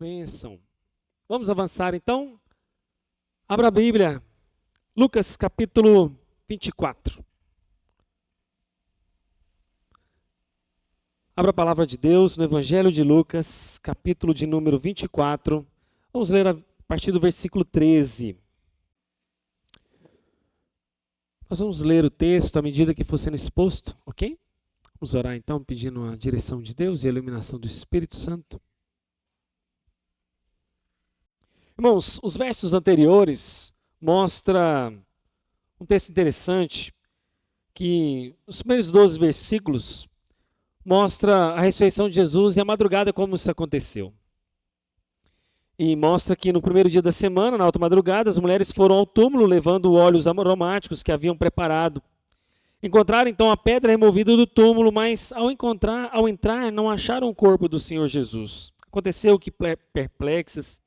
Bênção. Vamos avançar então? Abra a Bíblia. Lucas capítulo 24. Abra a palavra de Deus no Evangelho de Lucas, capítulo de número 24. Vamos ler a partir do versículo 13. Nós vamos ler o texto à medida que for sendo exposto, ok? Vamos orar então, pedindo a direção de Deus e a iluminação do Espírito Santo. Irmãos, os versos anteriores mostram um texto interessante, que os primeiros 12 versículos mostra a ressurreição de Jesus e a madrugada como isso aconteceu. E mostra que no primeiro dia da semana, na alta madrugada, as mulheres foram ao túmulo levando óleos aromáticos que haviam preparado. Encontraram então a pedra removida do túmulo, mas ao entrar não acharam o corpo do Senhor Jesus. Aconteceu que perplexas,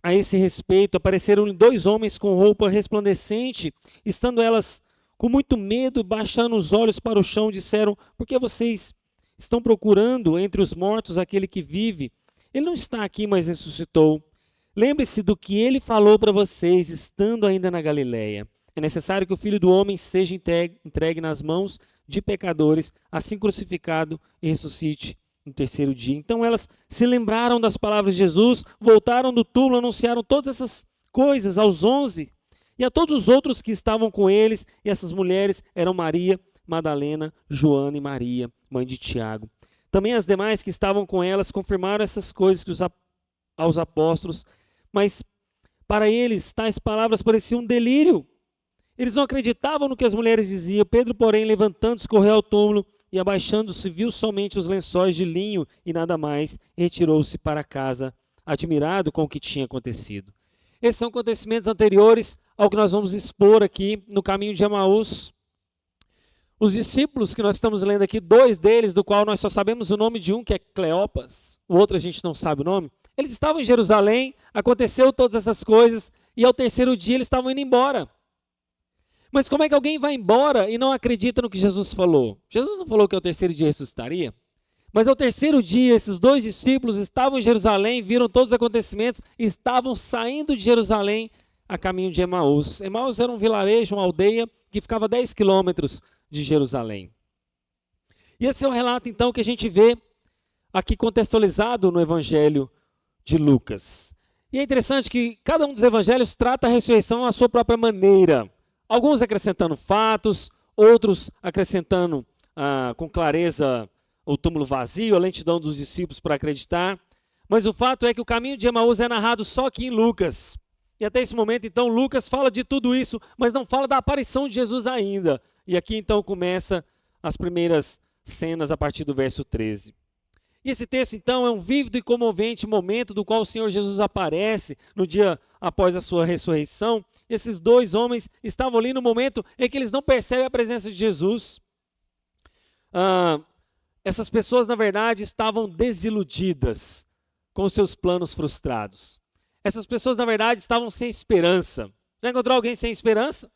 a esse respeito, apareceram 2 homens com roupa resplandecente, estando elas com muito medo, baixando os olhos para o chão, disseram: por que vocês estão procurando entre os mortos aquele que vive? Ele não está aqui, mas ressuscitou. Lembre-se do que ele falou para vocês, estando ainda na Galileia. É necessário que o Filho do Homem seja entregue nas mãos de pecadores, assim crucificado e ressuscite no terceiro dia. Então elas se lembraram das palavras de Jesus, voltaram do túmulo, anunciaram todas essas coisas aos 11 e a todos os outros que estavam com eles. E essas mulheres eram Maria Madalena, Joana e Maria, mãe de Tiago. Também as demais que estavam com elas confirmaram essas coisas aos apóstolos, mas para eles tais palavras pareciam um delírio. Eles não acreditavam no que as mulheres diziam. Pedro, porém, levantando-se, correu ao túmulo e, abaixando-se, viu somente os lençóis de linho e nada mais, e retirou-se para casa, admirado com o que tinha acontecido. Esses são acontecimentos anteriores ao que nós vamos expor aqui no caminho de Emaús. Os discípulos que nós estamos lendo aqui, 2 deles, do qual nós só sabemos o nome de um, que é Cleopas, o outro a gente não sabe o nome, eles estavam em Jerusalém, aconteceu todas essas coisas, e ao terceiro dia eles estavam indo embora. Mas como é que alguém vai embora e não acredita no que Jesus falou? Jesus não falou que ao terceiro dia ressuscitaria? Mas ao terceiro dia, esses 2 discípulos estavam em Jerusalém, viram todos os acontecimentos e estavam saindo de Jerusalém a caminho de Emaús. Emaús era um vilarejo, uma aldeia que ficava a 10 quilômetros de Jerusalém. E esse é o relato, então, que a gente vê aqui contextualizado no Evangelho de Lucas. E é interessante que cada um dos evangelhos trata a ressurreição à sua própria maneira. Alguns acrescentando fatos, outros acrescentando com clareza o túmulo vazio, a lentidão dos discípulos para acreditar. Mas o fato é que o caminho de Emaús é narrado só aqui em Lucas. E até esse momento, então, Lucas fala de tudo isso, mas não fala da aparição de Jesus ainda. E aqui, então, começa as primeiras cenas a partir do verso 13. E esse texto, então, é um vívido e comovente momento do qual o Senhor Jesus aparece no dia após a sua ressurreição. Esses 2 homens estavam ali no momento em que eles não percebem a presença de Jesus. Essas pessoas, na verdade, estavam desiludidas com seus planos frustrados. Essas pessoas, na verdade, estavam sem esperança. Já encontrou alguém sem esperança?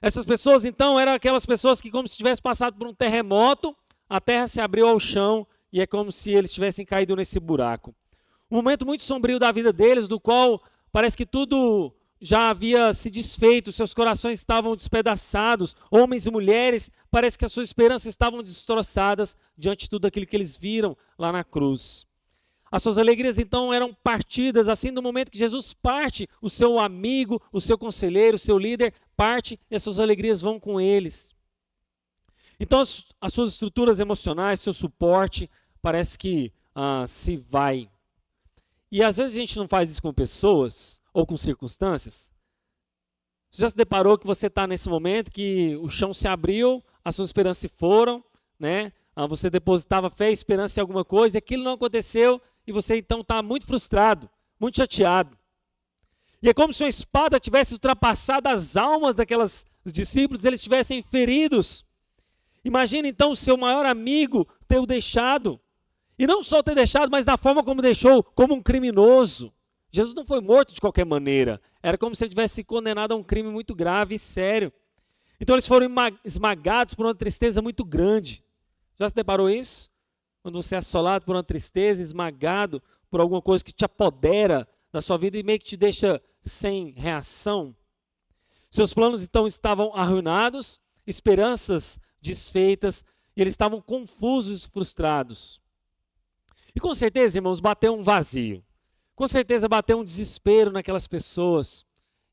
Essas pessoas, então, eram aquelas pessoas que, como se tivesse passado por um terremoto, a terra se abriu ao chão e é como se eles tivessem caído nesse buraco. Um momento muito sombrio da vida deles, do qual parece que tudo já havia se desfeito, seus corações estavam despedaçados, homens e mulheres, parece que as suas esperanças estavam destroçadas diante de tudo aquilo que eles viram lá na cruz. As suas alegrias então eram partidas, assim no momento que Jesus parte, o seu amigo, o seu conselheiro, o seu líder parte e as suas alegrias vão com eles. Então as suas estruturas emocionais, seu suporte, parece que se vai. E às vezes a gente não faz isso com pessoas ou com circunstâncias. Você já se deparou que você está nesse momento que o chão se abriu, as suas esperanças se foram, né? Você depositava fé e esperança em alguma coisa, e aquilo não aconteceu, e você então está muito frustrado, muito chateado. E é como se uma espada tivesse ultrapassado as almas daqueles discípulos, eles estivessem feridos. Imagina então o seu maior amigo ter o deixado. E não só ter deixado, mas da forma como deixou, como um criminoso. Jesus não foi morto de qualquer maneira. Era como se ele tivesse sido condenado a um crime muito grave e sério. Então eles foram esmagados por uma tristeza muito grande. Já se deparou isso? Quando você é assolado por uma tristeza, esmagado por alguma coisa que te apodera da sua vida e meio que te deixa sem reação. Seus planos então estavam arruinados, esperanças desfeitas, e eles estavam confusos e frustrados. E com certeza, irmãos, bateu um vazio. Com certeza bateu um desespero naquelas pessoas.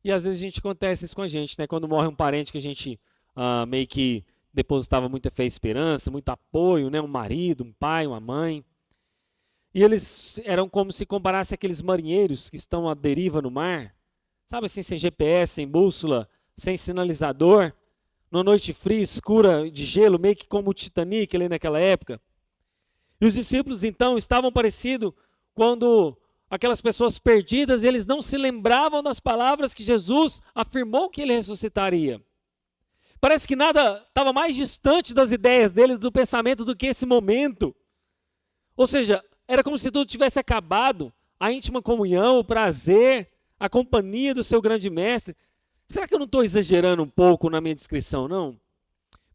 E às vezes acontece isso com a gente, né? Quando morre um parente que a gente meio que depositava muita fé e esperança, muito apoio, né? Um marido, um pai, uma mãe. E eles eram como se comparasse aqueles marinheiros que estão à deriva no mar. Sabe assim, sem GPS, sem bússola, sem sinalizador. Numa noite fria, escura, de gelo, meio que como o Titanic ali naquela época. E os discípulos então estavam parecidos quando aquelas pessoas perdidas, eles não se lembravam das palavras que Jesus afirmou que ele ressuscitaria. Parece que nada estava mais distante das ideias deles, do pensamento, do que esse momento. Ou seja, era como se tudo tivesse acabado, a íntima comunhão, o prazer, a companhia do seu grande mestre. Será que eu não estou exagerando um pouco na minha descrição, não?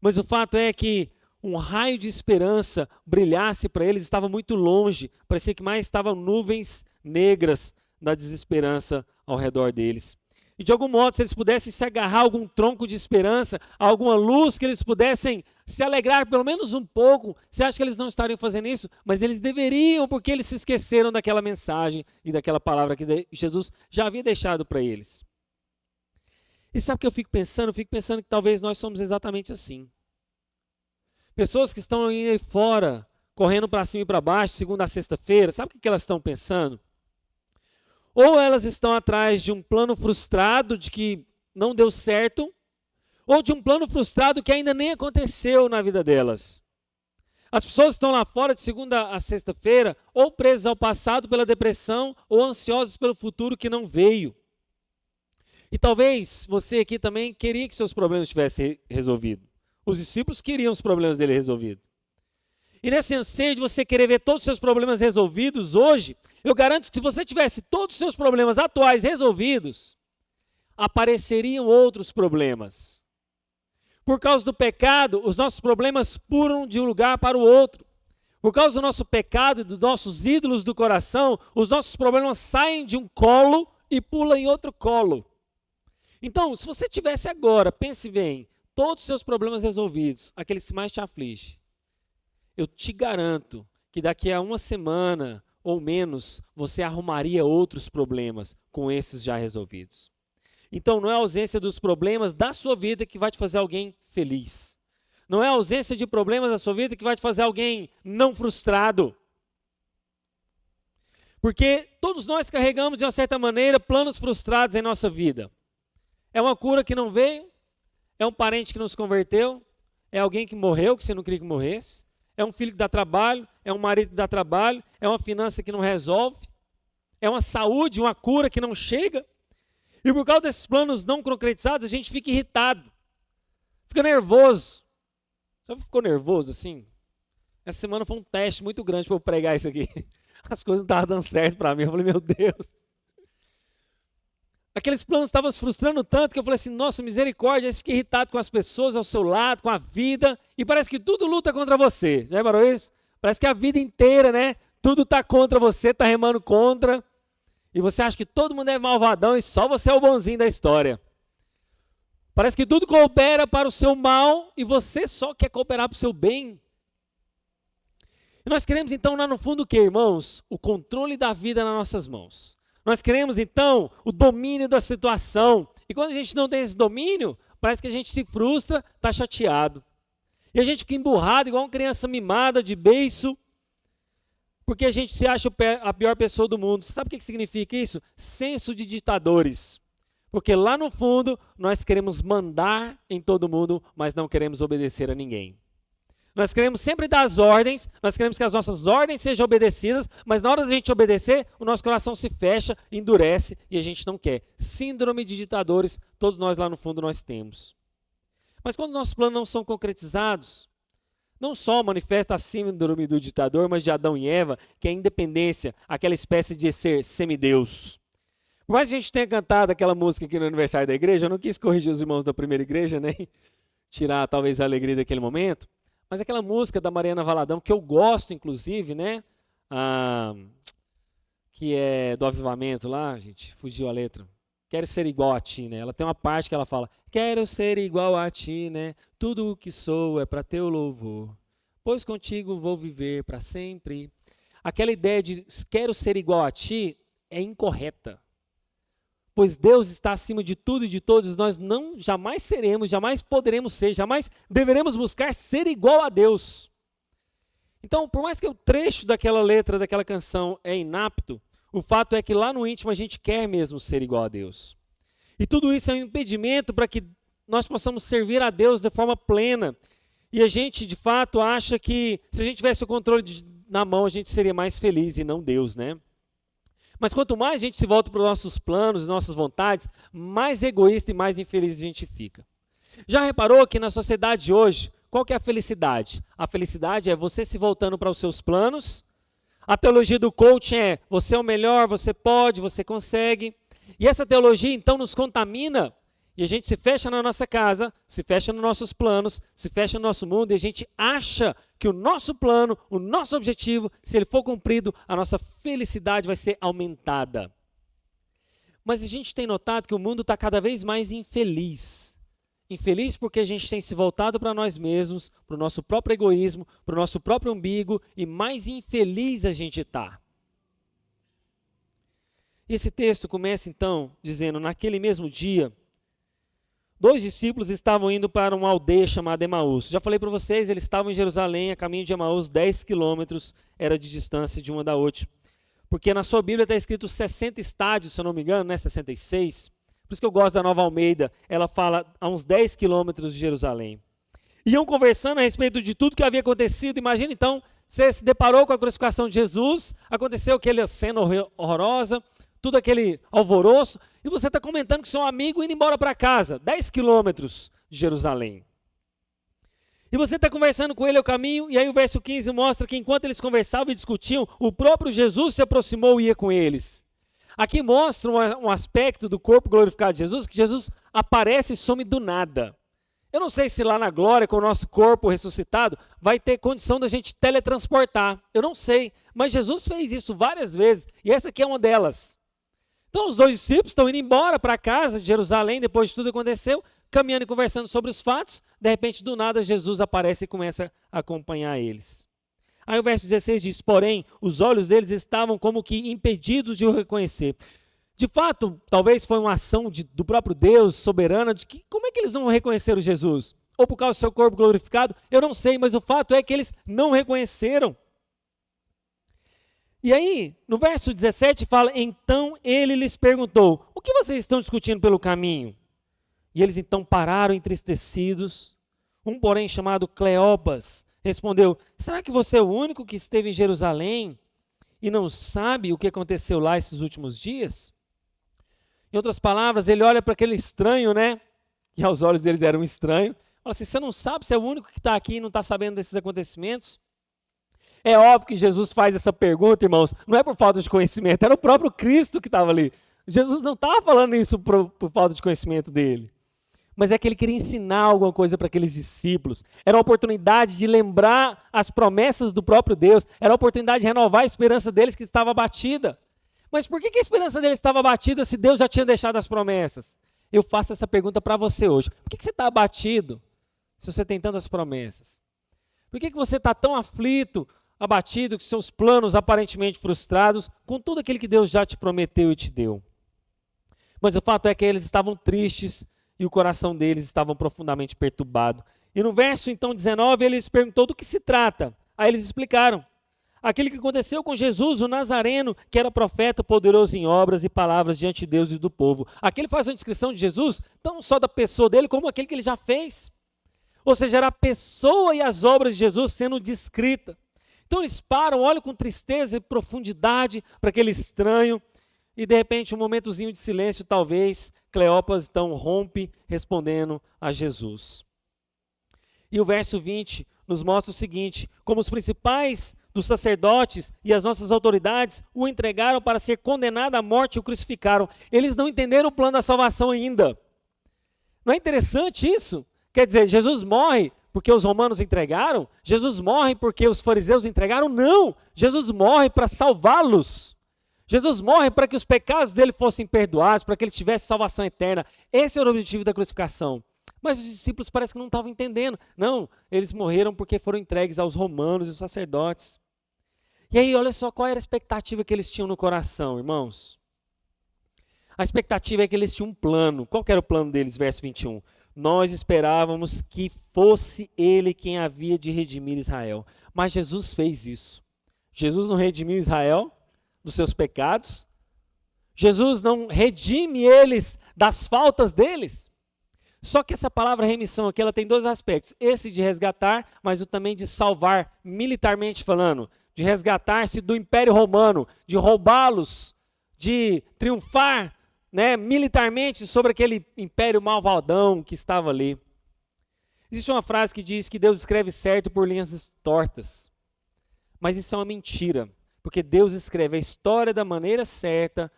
Mas o fato é que um raio de esperança brilhasse para eles, estava muito longe. Parecia que mais estavam nuvens negras da desesperança ao redor deles. E de algum modo, se eles pudessem se agarrar a algum tronco de esperança, a alguma luz que eles pudessem se alegrar pelo menos um pouco, você acha que eles não estariam fazendo isso? Mas eles deveriam, porque eles se esqueceram daquela mensagem e daquela palavra que Jesus já havia deixado para eles. E sabe o que eu fico pensando? Eu fico pensando que talvez nós somos exatamente assim. Pessoas que estão aí fora, correndo para cima e para baixo, segunda a sexta-feira, sabe o que elas estão pensando? Ou elas estão atrás de um plano frustrado de que não deu certo, ou de um plano frustrado que ainda nem aconteceu na vida delas. As pessoas estão lá fora de segunda a sexta-feira, ou presas ao passado pela depressão, ou ansiosas pelo futuro que não veio. E talvez você aqui também queria que seus problemas tivessem resolvido. Os discípulos queriam os problemas dele resolvidos. E nesse anseio de você querer ver todos os seus problemas resolvidos hoje, eu garanto que se você tivesse todos os seus problemas atuais resolvidos, apareceriam outros problemas. Por causa do pecado, os nossos problemas pulam de um lugar para o outro. Por causa do nosso pecado e dos nossos ídolos do coração, os nossos problemas saem de um colo e pulam em outro colo. Então, se você tivesse agora, pense bem, todos os seus problemas resolvidos, aqueles que mais te afligem, eu te garanto que daqui a uma semana ou menos, você arrumaria outros problemas com esses já resolvidos. Então, não é a ausência dos problemas da sua vida que vai te fazer alguém feliz. Não é a ausência de problemas da sua vida que vai te fazer alguém não frustrado. Porque todos nós carregamos, de uma certa maneira, planos frustrados em nossa vida. É uma cura que não veio, é um parente que não se converteu, é alguém que morreu, que você não queria que morresse, é um filho que dá trabalho, é um marido que dá trabalho, é uma finança que não resolve, é uma saúde, uma cura que não chega. E por causa desses planos não concretizados, a gente fica irritado, fica nervoso. Já ficou nervoso assim? Essa semana foi um teste muito grande para eu pregar isso aqui. As coisas não estavam dando certo para mim. Eu falei, meu Deus. Aqueles planos estavam se frustrando tanto que eu falei assim, nossa, misericórdia. Aí você fica irritado com as pessoas ao seu lado, com a vida. E parece que tudo luta contra você. Já reparou isso? Parece que a vida inteira, né? Tudo está contra você, está remando contra. E você acha que todo mundo é malvadão e só você é o bonzinho da história. Parece que tudo coopera para o seu mal e você só quer cooperar para o seu bem. E nós queremos então lá no fundo o que, irmãos? O controle da vida nas nossas mãos. Nós queremos então o domínio da situação. E quando a gente não tem esse domínio, parece que a gente se frustra, está chateado. E a gente fica emburrado igual uma criança mimada de beiço, porque a gente se acha a pior pessoa do mundo. Sabe o que significa isso? Senso de ditadores. Porque lá no fundo, nós queremos mandar em todo mundo, mas não queremos obedecer a ninguém. Nós queremos sempre dar as ordens, nós queremos que as nossas ordens sejam obedecidas, mas na hora da gente obedecer, o nosso coração se fecha, endurece e a gente não quer. Síndrome de ditadores, todos nós lá no fundo nós temos. Mas quando nossos planos não são concretizados, não só manifesta a síndrome do ditador, mas de Adão e Eva, que é a independência, aquela espécie de ser semideus. Por mais que a gente tenha cantado aquela música aqui no aniversário da igreja, eu não quis corrigir os irmãos da primeira igreja, nem tirar talvez a alegria daquele momento, Mas aquela música da Mariana Valadão, que eu gosto, inclusive, né? Ah, que é do Avivamento lá, gente, fugiu a letra. Quero ser igual a ti, né? Ela tem uma parte que ela fala: quero ser igual a ti, né? Tudo o que sou é para teu louvor, pois contigo vou viver para sempre. Aquela ideia de quero ser igual a ti é incorreta. Pois Deus está acima de tudo e de todos, nós jamais seremos, jamais poderemos ser, jamais deveremos buscar ser igual a Deus. Então, por mais que o trecho daquela letra, daquela canção é inapto, o fato é que lá no íntimo a gente quer mesmo ser igual a Deus. E tudo isso é um impedimento para que nós possamos servir a Deus de forma plena. E a gente, de fato, acha que se a gente tivesse o controle na mão, a gente seria mais feliz e não Deus, né? Mas quanto mais a gente se volta para os nossos planos, nossas vontades, mais egoísta e mais infeliz a gente fica. Já reparou que na sociedade hoje, qual que é a felicidade? A felicidade é você se voltando para os seus planos. A teologia do coaching é: você é o melhor, você pode, você consegue. E essa teologia então nos contamina e a gente se fecha na nossa casa, se fecha nos nossos planos, se fecha no nosso mundo e a gente acha que o nosso plano, o nosso objetivo, se ele for cumprido, a nossa felicidade vai ser aumentada. Mas a gente tem notado que o mundo está cada vez mais infeliz. Infeliz porque a gente tem se voltado para nós mesmos, para o nosso próprio egoísmo, para o nosso próprio umbigo, e mais infeliz a gente está. E esse texto começa então dizendo: naquele mesmo dia, 2 discípulos estavam indo para uma aldeia chamada Emaús. Já falei para vocês, eles estavam em Jerusalém, a caminho de Emaús, 10 quilômetros era de distância de uma da outra. Porque na sua Bíblia está escrito 60 estádios, se eu não me engano, né? 66. Por isso que eu gosto da Nova Almeida, ela fala a uns 10 quilômetros de Jerusalém. Iam conversando a respeito de tudo que havia acontecido. Imagina então, você se deparou com a crucificação de Jesus, aconteceu aquela cena horrorosa, tudo aquele alvoroço, e você está comentando com seu amigo indo embora para casa, 10 quilômetros de Jerusalém. E você está conversando com ele ao caminho, e aí o verso 15 mostra que enquanto eles conversavam e discutiam, o próprio Jesus se aproximou e ia com eles. Aqui mostra um aspecto do corpo glorificado de Jesus, que Jesus aparece e some do nada. Eu não sei se lá na glória, com o nosso corpo ressuscitado, vai ter condição da gente teletransportar. Eu não sei, mas Jesus fez isso várias vezes, e essa aqui é uma delas. Então os 2 discípulos estão indo embora para casa de Jerusalém, depois de tudo aconteceu, caminhando e conversando sobre os fatos. De repente, do nada, Jesus aparece e começa a acompanhar eles. Aí o verso 16 diz: porém, os olhos deles estavam como que impedidos de o reconhecer. De fato, talvez foi uma ação do próprio Deus, soberana, de que como é que eles não reconheceram Jesus? Ou por causa do seu corpo glorificado? Eu não sei, mas o fato é que eles não reconheceram. E aí, no verso 17 fala: então ele lhes perguntou: o que vocês estão discutindo pelo caminho? E eles então pararam entristecidos. Um, porém, chamado Cleopas, respondeu: será que você é o único que esteve em Jerusalém e não sabe o que aconteceu lá esses últimos dias? Em outras palavras, ele olha para aquele estranho, né? Que aos olhos deles era um estranho. Fala assim: você não sabe, você é o único que está aqui e não está sabendo desses acontecimentos? É óbvio que Jesus faz essa pergunta, irmãos, não é por falta de conhecimento, era o próprio Cristo que estava ali. Jesus não estava falando isso por falta de conhecimento dele. Mas é que ele queria ensinar alguma coisa para aqueles discípulos. Era uma oportunidade de lembrar as promessas do próprio Deus. Era a oportunidade de renovar a esperança deles que estava abatida. Mas por que a esperança deles estava abatida se Deus já tinha deixado as promessas? Eu faço essa pergunta para você hoje. Por que você está abatido se você tem tantas promessas? Por que você está tão aflito, abatido, com seus planos aparentemente frustrados, com tudo aquilo que Deus já te prometeu e te deu? Mas o fato é que eles estavam tristes e o coração deles estava profundamente perturbado. E no verso então 19 ele lhes perguntou do que se trata. Aí eles explicaram: aquilo que aconteceu com Jesus, o Nazareno, que era profeta, poderoso em obras e palavras diante de Deus e do povo. Aqui ele faz uma descrição de Jesus, não só da pessoa dele, como aquele que ele já fez. Ou seja, era a pessoa e as obras de Jesus sendo descrita. Então eles param, olham com tristeza e profundidade para aquele estranho, e de repente um momentozinho de silêncio, talvez, Cleopas então rompe respondendo a Jesus. E o verso 20 nos mostra o seguinte: como os principais dos sacerdotes e as nossas autoridades o entregaram para ser condenado à morte e o crucificaram, eles não entenderam o plano da salvação ainda. Não é interessante isso? Quer dizer, Jesus morre porque os romanos entregaram? Jesus morre porque os fariseus entregaram? Não! Jesus morre para salvá-los. Jesus morre para que os pecados dele fossem perdoados, para que eles tivessem salvação eterna. Esse era o objetivo da crucificação. Mas os discípulos parece que não estavam entendendo. Não, eles morreram porque foram entregues aos romanos e os sacerdotes. E aí, olha só qual era a expectativa que eles tinham no coração, irmãos. A expectativa é que eles tinham um plano. Qual que era o plano deles, verso 21? Nós esperávamos que fosse ele quem havia de redimir Israel. Mas Jesus fez isso. Jesus não redimiu Israel dos seus pecados. Jesus não redime eles das faltas deles. Só que essa palavra remissão aqui, ela tem dois aspectos. Esse de resgatar, mas o também de salvar, militarmente falando. De resgatar-se do Império Romano, de roubá-los, de triunfar, militarmente sobre aquele império malvadão que estava ali. Existe uma frase que diz que Deus escreve certo por linhas tortas. Mas isso é uma mentira, porque Deus escreve a história da maneira certa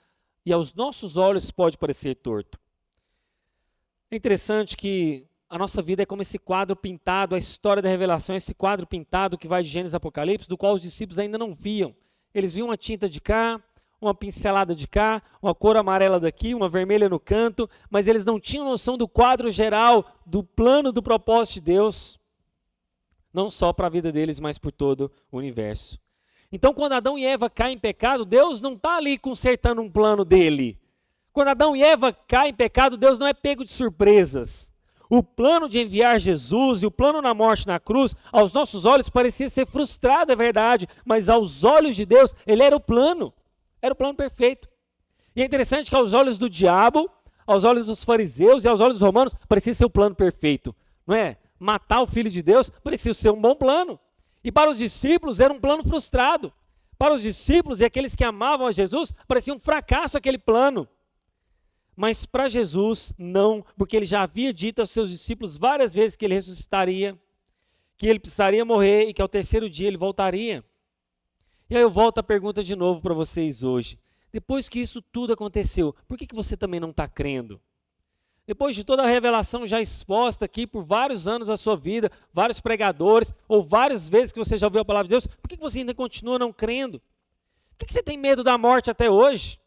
e aos nossos olhos pode parecer torto. É interessante que a nossa vida é como esse quadro pintado, a história da revelação, esse quadro pintado que vai de Gênesis a Apocalipse, do qual os discípulos ainda não viam. Eles viam uma tinta de cá, uma pincelada de cá, uma cor amarela daqui, uma vermelha no canto, mas eles não tinham noção do quadro geral, do plano, do propósito de Deus, não só para a vida deles, mas por todo o universo. Então, quando Adão e Eva caem em pecado, Deus não está ali consertando um plano dele. Quando Adão e Eva caem em pecado, Deus não é pego de surpresas. O plano de enviar Jesus e o plano na morte na cruz, aos nossos olhos parecia ser frustrado, é verdade, mas aos olhos de Deus, ele era o plano. Era o plano perfeito. E é interessante que aos olhos do diabo, aos olhos dos fariseus e aos olhos dos romanos, parecia ser o plano perfeito. Não é? Matar o Filho de Deus parecia ser um bom plano. E para os discípulos era um plano frustrado. Para os discípulos e aqueles que amavam a Jesus, parecia um fracasso aquele plano. Mas para Jesus, não, porque ele já havia dito aos seus discípulos várias vezes que ele ressuscitaria, que ele precisaria morrer e que ao terceiro dia ele voltaria. E aí eu volto a pergunta de novo para vocês hoje. Depois que isso tudo aconteceu, por que você também não está crendo? Depois de toda a revelação já exposta aqui por vários anos da sua vida, vários pregadores, ou várias vezes que você já ouviu a palavra de Deus, por que você ainda continua não crendo? Por que você tem medo da morte até hoje?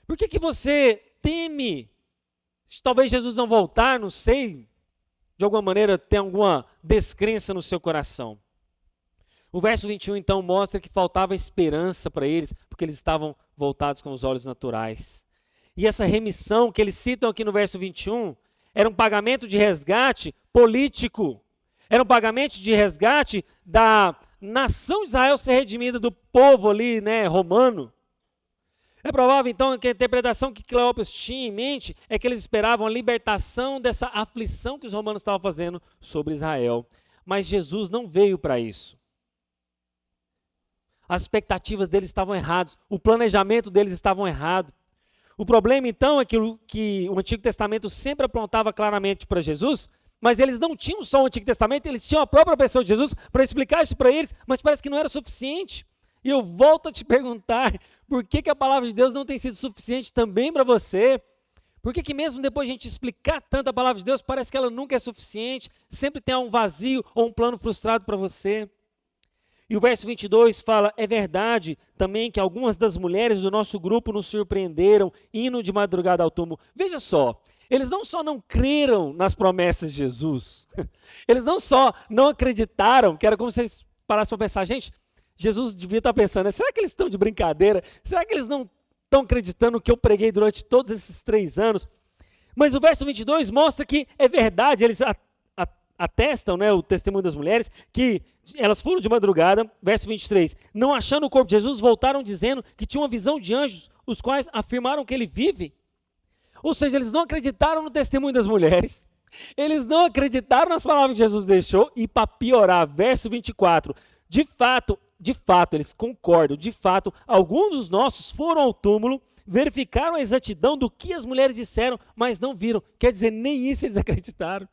Por que você teme? Talvez Jesus não voltar, não sei, de alguma maneira tem alguma descrença no seu coração. O verso 21, então, mostra que faltava esperança para eles, porque eles estavam voltados com os olhos naturais. E essa remissão que eles citam aqui no verso 21, era um pagamento de resgate político. Era um pagamento de resgate da nação de Israel ser redimida do povo ali, romano. É provável, então, que a interpretação que Cleópatra tinha em mente é que eles esperavam a libertação dessa aflição que os romanos estavam fazendo sobre Israel. Mas Jesus não veio para isso. As expectativas deles estavam erradas, o planejamento deles estava errado. O problema, então, é que o Antigo Testamento sempre apontava claramente para Jesus, mas eles não tinham só o Antigo Testamento, eles tinham a própria pessoa de Jesus para explicar isso para eles, mas parece que não era suficiente. E eu volto a te perguntar, por que a palavra de Deus não tem sido suficiente também para você? Por que mesmo depois de a gente explicar tanto a palavra de Deus, parece que ela nunca é suficiente, sempre tem um vazio ou um plano frustrado para você? E o verso 22 fala, é verdade também que algumas das mulheres do nosso grupo nos surpreenderam, indo de madrugada ao túmulo. Veja só, eles não só não creram nas promessas de Jesus, eles não só não acreditaram, que era como se eles parassem para pensar, gente, Jesus devia estar pensando, será que eles estão de brincadeira? Será que eles não estão acreditando no que eu preguei durante todos esses 3 anos? Mas o verso 22 mostra que é verdade, eles atestam, o testemunho das mulheres, que elas foram de madrugada, verso 23, não achando o corpo de Jesus, voltaram dizendo que tinham uma visão de anjos, os quais afirmaram que ele vive. Ou seja, eles não acreditaram no testemunho das mulheres, eles não acreditaram nas palavras que Jesus deixou, e para piorar, verso 24, de fato, eles concordam, de fato, alguns dos nossos foram ao túmulo, verificaram a exatidão do que as mulheres disseram, mas não viram. Quer dizer, nem isso eles acreditaram.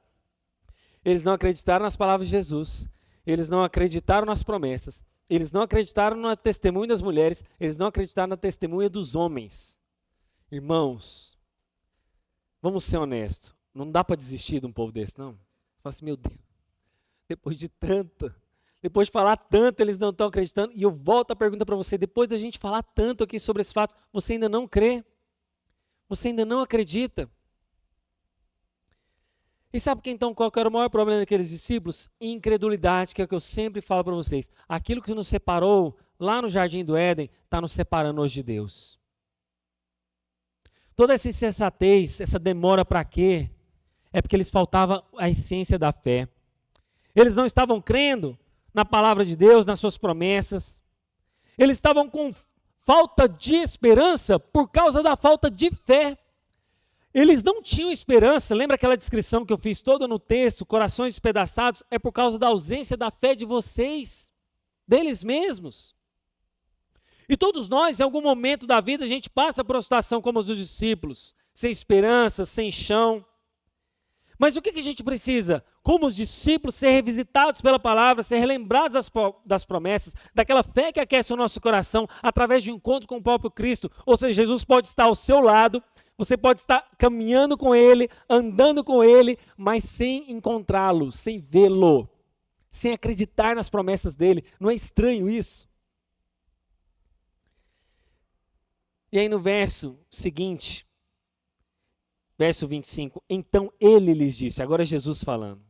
Eles não acreditaram nas palavras de Jesus, eles não acreditaram nas promessas, eles não acreditaram no testemunho das mulheres, eles não acreditaram na testemunha dos homens. Irmãos, vamos ser honestos, não dá para desistir de um povo desse, não. Fala assim, meu Deus, depois de falar tanto, eles não estão acreditando. E eu volto a pergunta para você, depois da gente falar tanto aqui sobre esses fatos, você ainda não crê? Você ainda não acredita? E sabe que então qual que era o maior problema daqueles discípulos? Incredulidade, que é o que eu sempre falo para vocês. Aquilo que nos separou lá no Jardim do Éden, está nos separando hoje de Deus. Toda essa insensatez, essa demora para quê? É porque eles faltava a essência da fé. Eles não estavam crendo na palavra de Deus, nas suas promessas. Eles estavam com falta de esperança por causa da falta de fé. Eles não tinham esperança, lembra aquela descrição que eu fiz toda no texto, corações despedaçados, é por causa da ausência da fé de vocês, deles mesmos. E todos nós, em algum momento da vida, a gente passa por uma situação como os dos discípulos, sem esperança, sem chão. Mas o que a gente precisa? Como os discípulos, ser revisitados pela palavra, ser relembrados das promessas, daquela fé que aquece o nosso coração através de um encontro com o próprio Cristo. Ou seja, Jesus pode estar ao seu lado, você pode estar caminhando com Ele, andando com Ele, mas sem encontrá-lo, sem vê-lo, sem acreditar nas promessas dEle. Não é estranho isso? E aí no verso seguinte, verso 25, então Ele lhes disse, agora é Jesus falando,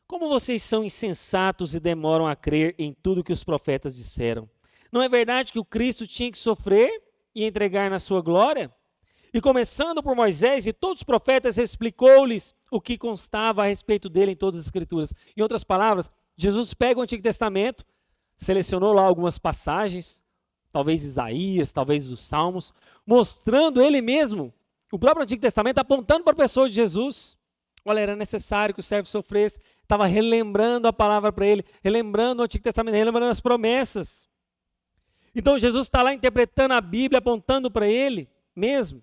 como vocês são insensatos e demoram a crer em tudo que os profetas disseram. Não é verdade que o Cristo tinha que sofrer e entregar na sua glória? E começando por Moisés e todos os profetas, explicou-lhes o que constava a respeito dele em todas as Escrituras. Em outras palavras, Jesus pega o Antigo Testamento, selecionou lá algumas passagens, talvez Isaías, talvez os Salmos, mostrando ele mesmo, o próprio Antigo Testamento, apontando para a pessoa de Jesus. Olha, era necessário que o servo sofresse, estava relembrando a palavra para ele, relembrando o Antigo Testamento, relembrando as promessas. Então Jesus está lá interpretando a Bíblia, apontando para ele mesmo.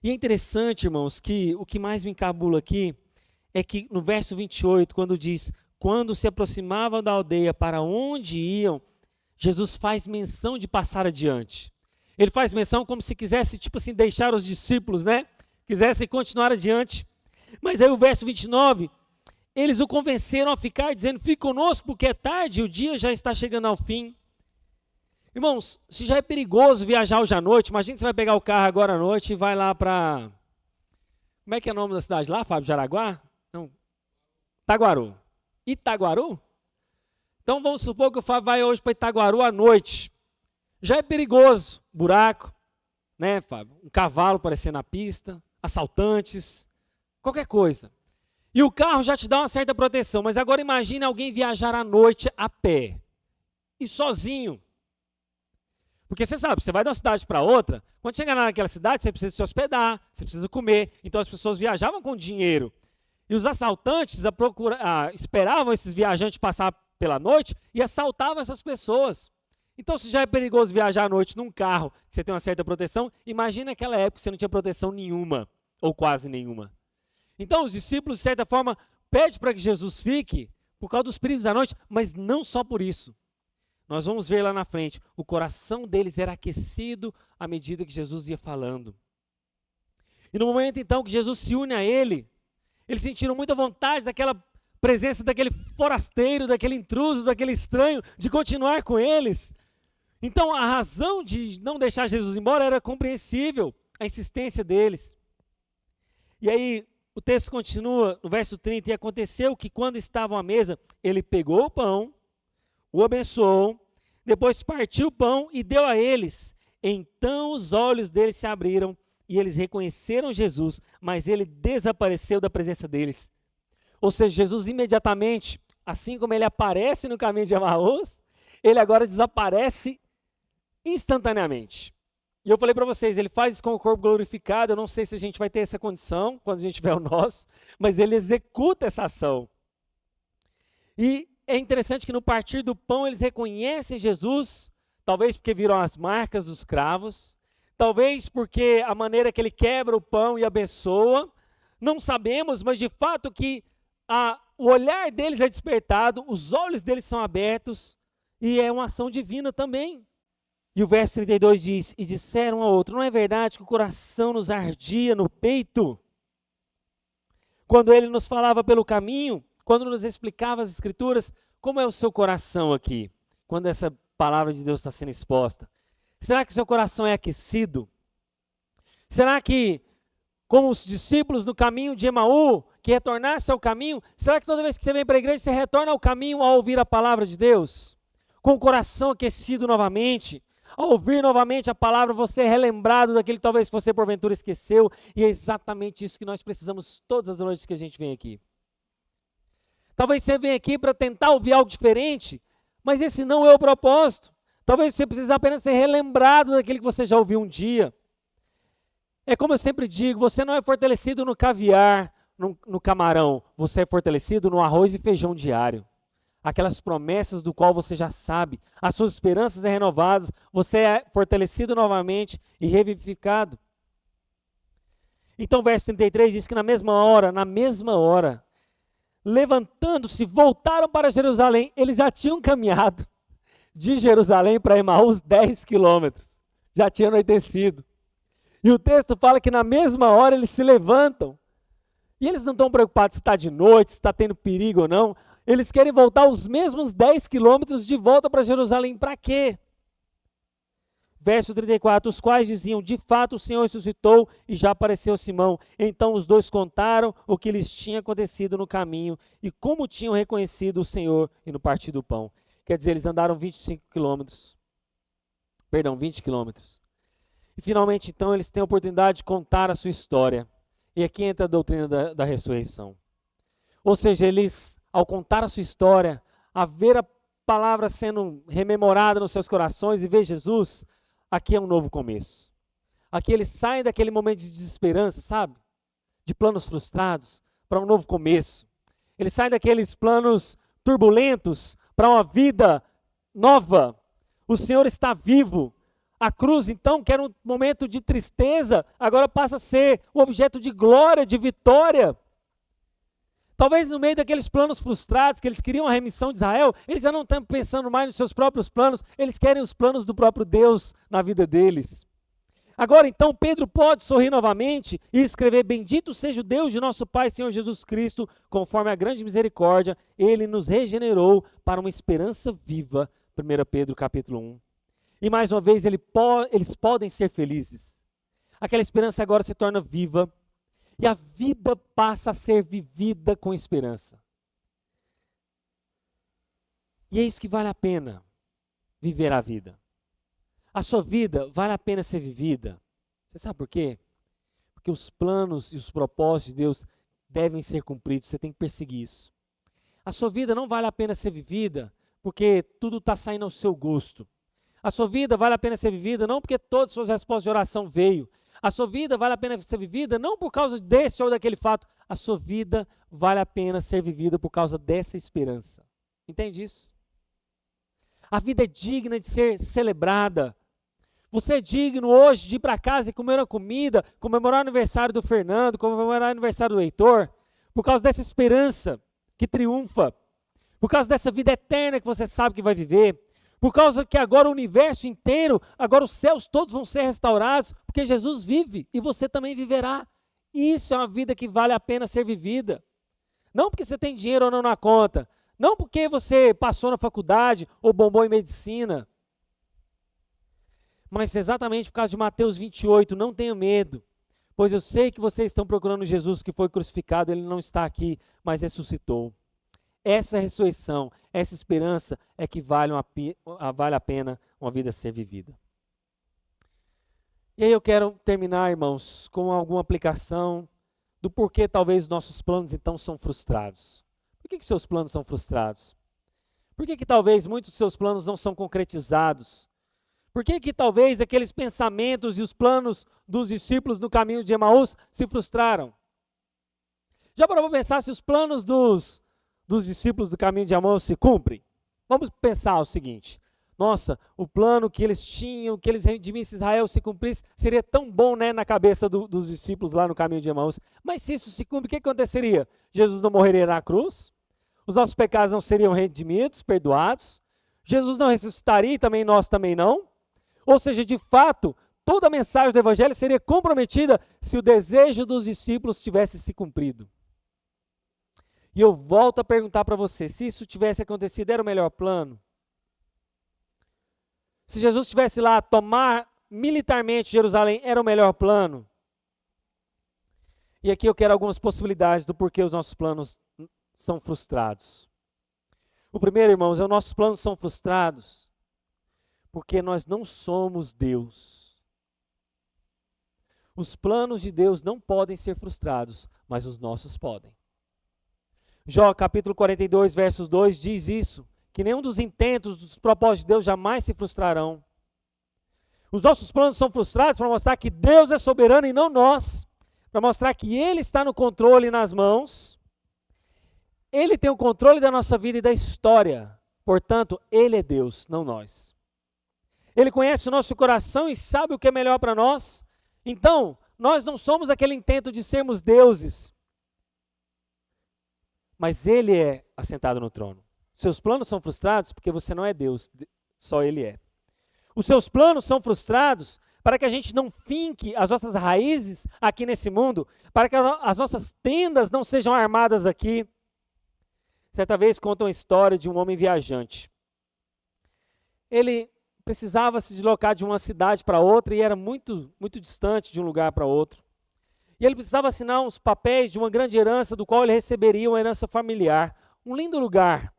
E é interessante, irmãos, que o que mais me encabula aqui é que no verso 28, quando diz, quando se aproximavam da aldeia para onde iam, Jesus faz menção de passar adiante. Ele faz menção como se quisesse, tipo assim, deixar os discípulos, né? Quisesse continuar adiante. Mas aí o verso 29, eles o convenceram a ficar, dizendo, fique conosco porque é tarde e o dia já está chegando ao fim. Irmãos, se já é perigoso viajar hoje à noite, imagina que você vai pegar o carro agora à noite e vai lá para... Como é que é o nome da cidade lá, Fábio? Jaraguá? Não. Itaguaru. Itaguaru? Então vamos supor que o Fábio vai hoje para Itaguaru à noite. Já é perigoso, buraco, né, Fábio? Um cavalo aparecendo na pista, assaltantes, qualquer coisa. E o carro já te dá uma certa proteção, mas agora imagine alguém viajar à noite a pé e sozinho. Porque você sabe, você vai de uma cidade para outra, quando chegar naquela cidade, você precisa se hospedar, você precisa comer. Então as pessoas viajavam com dinheiro. E os assaltantes esperavam esses viajantes passar pela noite e assaltavam essas pessoas. Então, se já é perigoso viajar à noite num carro, que você tem uma certa proteção, imagina naquela época que você não tinha proteção nenhuma, ou quase nenhuma. Então, os discípulos, de certa forma, pedem para que Jesus fique por causa dos perigos da noite, mas não só por isso. Nós vamos ver lá na frente, o coração deles era aquecido à medida que Jesus ia falando. E no momento, então, que Jesus se une a ele, eles sentiram muita vontade daquela presença daquele forasteiro, daquele intruso, daquele estranho, de continuar com eles. Então, a razão de não deixar Jesus embora era compreensível, a insistência deles. E aí, o texto continua no verso 30, e aconteceu que quando estavam à mesa, ele pegou o pão, o abençoou, depois partiu o pão e deu a eles. Então os olhos deles se abriram e eles reconheceram Jesus, mas ele desapareceu da presença deles. Ou seja, Jesus imediatamente, assim como ele aparece no caminho de Emaús, ele agora desaparece instantaneamente. E eu falei para vocês, ele faz isso com o corpo glorificado, eu não sei se a gente vai ter essa condição quando a gente tiver o nosso, mas ele executa essa ação. E é interessante que no partir do pão eles reconhecem Jesus, talvez porque viram as marcas dos cravos, talvez porque a maneira que ele quebra o pão e abençoa, não sabemos, mas de fato que o olhar deles é despertado, os olhos deles são abertos, e é uma ação divina também. E o verso 32 diz, e disseram um ao outro, não é verdade que o coração nos ardia no peito? quando ele nos falava pelo caminho, quando nos explicava as Escrituras, como é o seu coração aqui, quando essa palavra de Deus está sendo exposta? Será que seu coração é aquecido? Será que, como os discípulos no caminho de Emaú, que retornasse ao caminho, será que toda vez que você vem para a igreja, você retorna ao caminho ao ouvir a palavra de Deus? Com o coração aquecido novamente, ao ouvir novamente a palavra, você é relembrado daquilo que talvez você porventura esqueceu, e é exatamente isso que nós precisamos todas as noites que a gente vem aqui. Talvez você venha aqui para tentar ouvir algo diferente, mas esse não é o propósito. Talvez você precise apenas ser relembrado daquilo que você já ouviu um dia. É como eu sempre digo, você não é fortalecido no caviar, no camarão, você é fortalecido no arroz e feijão diário. Aquelas promessas do qual você já sabe, as suas esperanças são renovadas, você é fortalecido novamente e revivificado. Então o verso 33 diz que na mesma hora, levantando-se, voltaram para Jerusalém. Eles já tinham caminhado de Jerusalém para Emaús 10 quilômetros, já tinha anoitecido. E o texto fala que na mesma hora eles se levantam. E eles não estão preocupados se está de noite, se está tendo perigo ou não. Eles querem voltar os mesmos 10 quilômetros de volta para Jerusalém. Para quê? Verso 34, os quais diziam, de fato o Senhor ressuscitou e já apareceu a Simão. Então os dois contaram o que lhes tinha acontecido no caminho e como tinham reconhecido o Senhor e no partir do pão. Quer dizer, eles andaram 20 quilômetros. E finalmente, então, eles têm a oportunidade de contar a sua história. E aqui entra a doutrina da ressurreição. Ou seja, eles, ao contar a sua história, a ver a palavra sendo rememorada nos seus corações e ver Jesus, aqui é um novo começo. Aqui eles saem daquele momento de desesperança, sabe? De planos frustrados, para um novo começo. Eles saem daqueles planos turbulentos para uma vida nova. O Senhor está vivo. A cruz, então, que era um momento de tristeza, agora passa a ser um objeto de glória, de vitória. Talvez no meio daqueles planos frustrados, que eles queriam a remissão de Israel, eles já não estão pensando mais nos seus próprios planos, eles querem os planos do próprio Deus na vida deles. Agora, então, Pedro pode sorrir novamente e escrever, bendito seja o Deus de nosso Pai, Senhor Jesus Cristo, conforme a grande misericórdia, Ele nos regenerou para uma esperança viva, 1 Pedro capítulo 1. E mais uma vez, eles podem ser felizes. Aquela esperança agora se torna viva. E a vida passa a ser vivida com esperança. E é isso que vale a pena, viver a vida. A sua vida vale a pena ser vivida. Você sabe por quê? Porque os planos e os propósitos de Deus devem ser cumpridos. Você tem que perseguir isso. A sua vida não vale a pena ser vivida porque tudo está saindo ao seu gosto. A sua vida vale a pena ser vivida não porque todas as suas respostas de oração veio. A sua vida vale a pena ser vivida não por causa desse ou daquele fato. A sua vida vale a pena ser vivida por causa dessa esperança. Entende isso? A vida é digna de ser celebrada. Você é digno hoje de ir para casa e comer uma comida, comemorar o aniversário do Fernando, comemorar o aniversário do Heitor, por causa dessa esperança que triunfa, por causa dessa vida eterna que você sabe que vai viver, por causa que agora o universo inteiro, agora os céus todos vão ser restaurados, porque Jesus vive e você também viverá. Isso é uma vida que vale a pena ser vivida. Não porque você tem dinheiro ou não na conta, não porque você passou na faculdade ou bombou em medicina, mas exatamente por causa de Mateus 28, não tenha medo, pois eu sei que vocês estão procurando Jesus que foi crucificado, ele não está aqui, mas ressuscitou. Essa ressurreição, essa esperança é que vale a pena uma vida ser vivida. E aí eu quero terminar, irmãos, com alguma aplicação do porquê talvez nossos planos então são frustrados. Por que seus planos são frustrados? Por que talvez muitos dos seus planos não são concretizados? Por que talvez aqueles pensamentos e os planos dos discípulos no caminho de Emaús se frustraram? Já parou para pensar se os planos dos discípulos do caminho de Emaús se cumprem? Vamos pensar o seguinte: nossa, o plano que eles tinham, que eles redimissem Israel se cumprisse, seria tão bom, né, na cabeça dos discípulos lá no caminho de Emaús. Mas se isso se cumpre, o que aconteceria? Jesus não morreria na cruz? Os nossos pecados não seriam redimidos, perdoados? Jesus não ressuscitaria e também nós também não? Ou seja, de fato, toda a mensagem do Evangelho seria comprometida se o desejo dos discípulos tivesse se cumprido. E eu volto a perguntar para você, se isso tivesse acontecido, era o melhor plano? Se Jesus estivesse lá, tomar militarmente Jerusalém, era o melhor plano? E aqui eu quero algumas possibilidades do porquê os nossos planos são frustrados. O primeiro, irmãos, os nossos planos são frustrados porque nós não somos Deus. Os planos de Deus não podem ser frustrados, mas os nossos podem. Jó, capítulo 42, versos 2, diz isso, que nenhum dos intentos, dos propósitos de Deus jamais se frustrarão. Os nossos planos são frustrados para mostrar que Deus é soberano e não nós, para mostrar que Ele está no controle e nas mãos. Ele tem o controle da nossa vida e da história, portanto, Ele é Deus, não nós. Ele conhece o nosso coração e sabe o que é melhor para nós. Então, nós não somos aquele intento de sermos deuses, mas Ele é assentado no trono. Seus planos são frustrados porque você não é Deus, só Ele é. Os seus planos são frustrados para que a gente não finque as nossas raízes aqui nesse mundo, para que as nossas tendas não sejam armadas aqui. Certa vez conta uma história de um homem viajante. Ele precisava se deslocar de uma cidade para outra e era muito, muito distante de um lugar para outro. E ele precisava assinar uns papéis de uma grande herança, do qual ele receberia uma herança familiar. Um lindo lugar.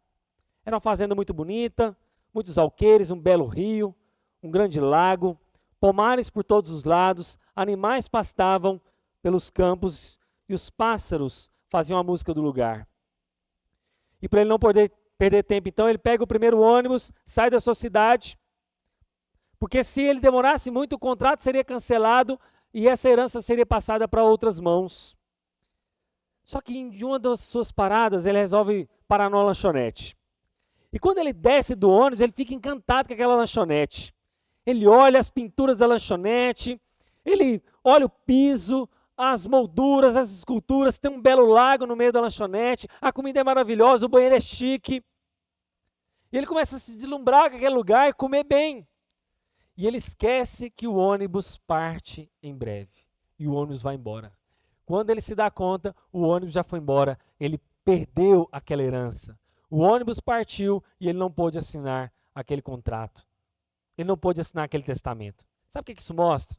Era uma fazenda muito bonita, muitos alqueires, um belo rio, um grande lago, pomares por todos os lados, animais pastavam pelos campos e os pássaros faziam a música do lugar. E para ele não poder perder tempo, então, ele pega o primeiro ônibus, sai da sua cidade, porque se ele demorasse muito, o contrato seria cancelado e essa herança seria passada para outras mãos. Só que em uma das suas paradas, ele resolve parar numa lanchonete. E quando ele desce do ônibus, ele fica encantado com aquela lanchonete. Ele olha as pinturas da lanchonete, ele olha o piso, as molduras, as esculturas, tem um belo lago no meio da lanchonete, a comida é maravilhosa, o banheiro é chique. E ele começa a se deslumbrar com aquele lugar e comer bem. E ele esquece que o ônibus parte em breve. E o ônibus vai embora. Quando ele se dá conta, o ônibus já foi embora, ele perdeu aquela herança. O ônibus partiu e ele não pôde assinar aquele contrato. Ele não pôde assinar aquele testamento. Sabe o que isso mostra?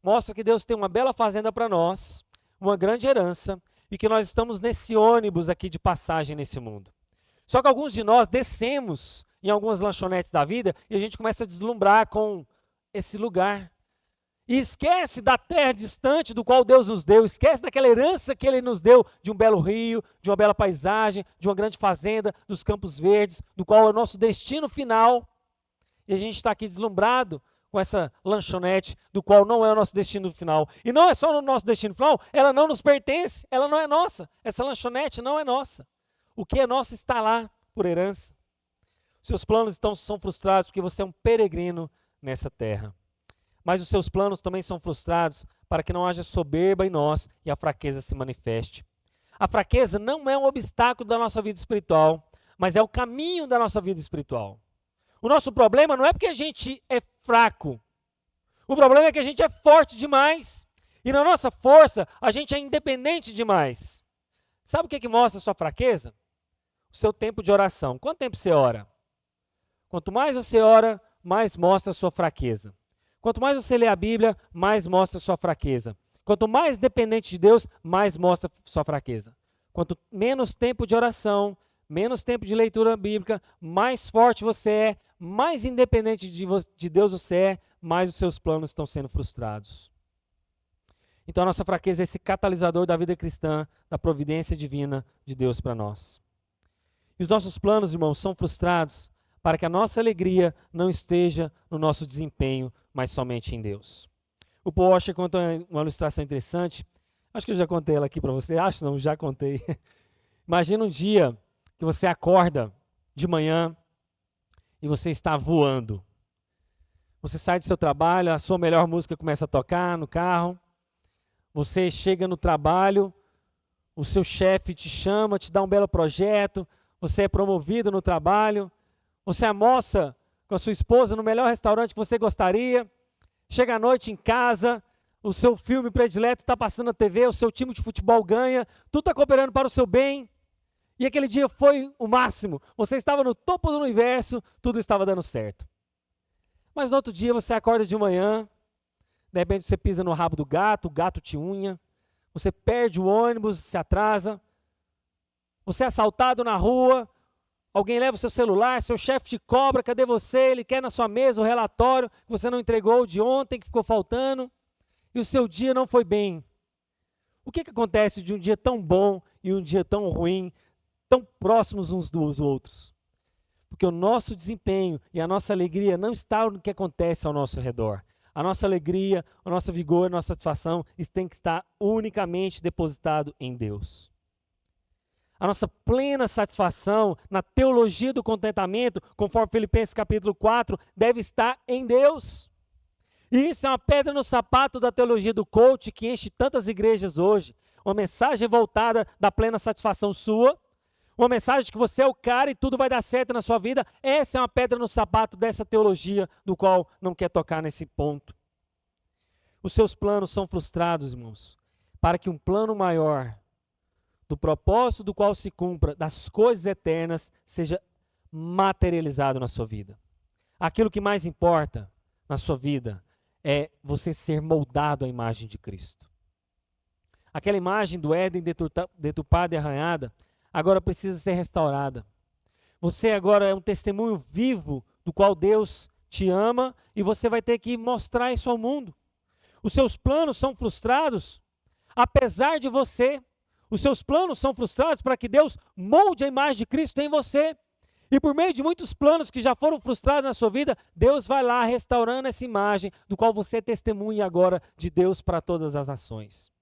Mostra que Deus tem uma bela fazenda para nós, uma grande herança, e que nós estamos nesse ônibus aqui de passagem nesse mundo. Só que alguns de nós descemos em algumas lanchonetes da vida e a gente começa a deslumbrar com esse lugar. E esquece da terra distante do qual Deus nos deu, esquece daquela herança que Ele nos deu, de um belo rio, de uma bela paisagem, de uma grande fazenda, dos campos verdes, do qual é o nosso destino final. E a gente está aqui deslumbrado com essa lanchonete, do qual não é o nosso destino final. E não é só o nosso destino final, ela não nos pertence, ela não é nossa. Essa lanchonete não é nossa. O que é nosso está lá por herança. Seus planos são frustrados porque você é um peregrino nessa terra. Mas os seus planos também são frustrados para que não haja soberba em nós e a fraqueza se manifeste. A fraqueza não é um obstáculo da nossa vida espiritual, mas é o caminho da nossa vida espiritual. O nosso problema não é porque a gente é fraco. O problema é que a gente é forte demais. E na nossa força, a gente é independente demais. Sabe o que mostra a sua fraqueza? O seu tempo de oração. Quanto tempo você ora? Quanto mais você ora, mais mostra a sua fraqueza. Quanto mais você lê a Bíblia, mais mostra a sua fraqueza. Quanto mais dependente de Deus, mais mostra a sua fraqueza. Quanto menos tempo de oração, menos tempo de leitura bíblica, mais forte você é, mais independente de Deus você é, mais os seus planos estão sendo frustrados. Então a nossa fraqueza é esse catalisador da vida cristã, da providência divina de Deus para nós. E os nossos planos, irmãos, são frustrados para que a nossa alegria não esteja no nosso desempenho, mas somente em Deus. O Paul Washer conta uma ilustração interessante, acho que eu já contei ela aqui para você, acho não, já contei. Imagina um dia que você acorda de manhã e você está voando. Você sai do seu trabalho, a sua melhor música começa a tocar no carro, você chega no trabalho, o seu chefe te chama, te dá um belo projeto, você é promovido no trabalho, você almoça com a sua esposa no melhor restaurante que você gostaria, chega à noite em casa, o seu filme predileto está passando na TV, o seu time de futebol ganha, tudo está cooperando para o seu bem, E aquele dia foi o máximo. Você estava no topo do universo, tudo estava dando certo. Mas no outro dia você acorda de manhã, de repente você pisa no rabo do gato, o gato te unha, você perde o ônibus, se atrasa, você é assaltado na rua, alguém leva o seu celular, seu chefe te cobra, cadê você? Ele quer na sua mesa o relatório que você não entregou de ontem, que ficou faltando, e o seu dia não foi bem. O que acontece de um dia tão bom e um dia tão ruim, tão próximos uns dos outros? Porque o nosso desempenho e a nossa alegria não está no que acontece ao nosso redor. A nossa alegria, o nosso vigor, a nossa satisfação tem que estar unicamente depositado em Deus. A nossa plena satisfação na teologia do contentamento, conforme Filipenses capítulo 4, deve estar em Deus. E isso é uma pedra no sapato da teologia do coach que enche tantas igrejas hoje. Uma mensagem voltada da plena satisfação sua, uma mensagem de que você é o cara e tudo vai dar certo na sua vida. Essa é uma pedra no sapato dessa teologia do qual não quer tocar nesse ponto. Os seus planos são frustrados, irmãos, para que um plano maior do propósito do qual se cumpra, das coisas eternas, seja materializado na sua vida. Aquilo que mais importa na sua vida é você ser moldado à imagem de Cristo. Aquela imagem do Éden deturpada e arranhada, agora precisa ser restaurada. Você agora é um testemunho vivo do qual Deus te ama e você vai ter que mostrar isso ao mundo. Os seus planos são frustrados, apesar de você. Os seus planos são frustrados para que Deus molde a imagem de Cristo em você. E por meio de muitos planos que já foram frustrados na sua vida, Deus vai lá restaurando essa imagem do qual você é testemunha agora de Deus para todas as nações.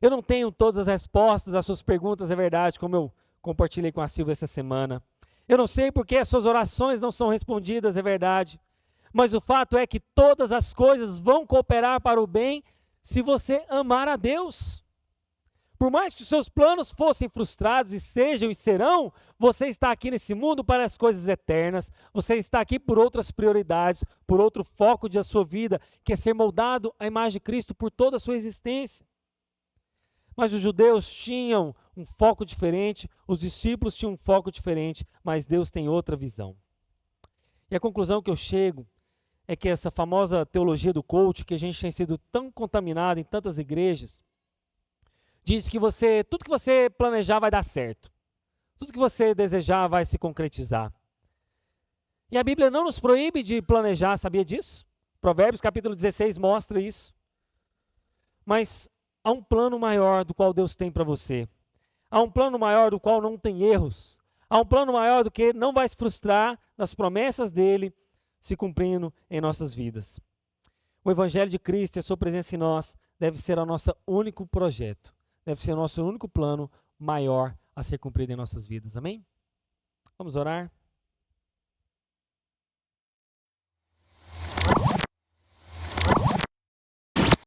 Eu não tenho todas as respostas às suas perguntas, é verdade, como eu compartilhei com a Silvia essa semana. Eu não sei porque as suas orações não são respondidas, é verdade. Mas o fato é que todas as coisas vão cooperar para o bem se você amar a Deus. Por mais que os seus planos fossem frustrados e sejam e serão, você está aqui nesse mundo para as coisas eternas, você está aqui por outras prioridades, por outro foco de a sua vida, que é ser moldado à imagem de Cristo por toda a sua existência. Mas os judeus tinham um foco diferente, os discípulos tinham um foco diferente, mas Deus tem outra visão. E a conclusão que eu chego é que essa famosa teologia do coach, que a gente tem sido tão contaminado em tantas igrejas, diz que tudo que você planejar vai dar certo. Tudo que você desejar vai se concretizar. E a Bíblia não nos proíbe de planejar, sabia disso? Provérbios capítulo 16 mostra isso. Mas há um plano maior do qual Deus tem para você. Há um plano maior do qual não tem erros. Há um plano maior do que não vai se frustrar nas promessas dele se cumprindo em nossas vidas. O Evangelho de Cristo e a sua presença em nós deve ser o nosso único projeto. Deve ser o nosso único plano maior a ser cumprido em nossas vidas. Amém? Vamos orar?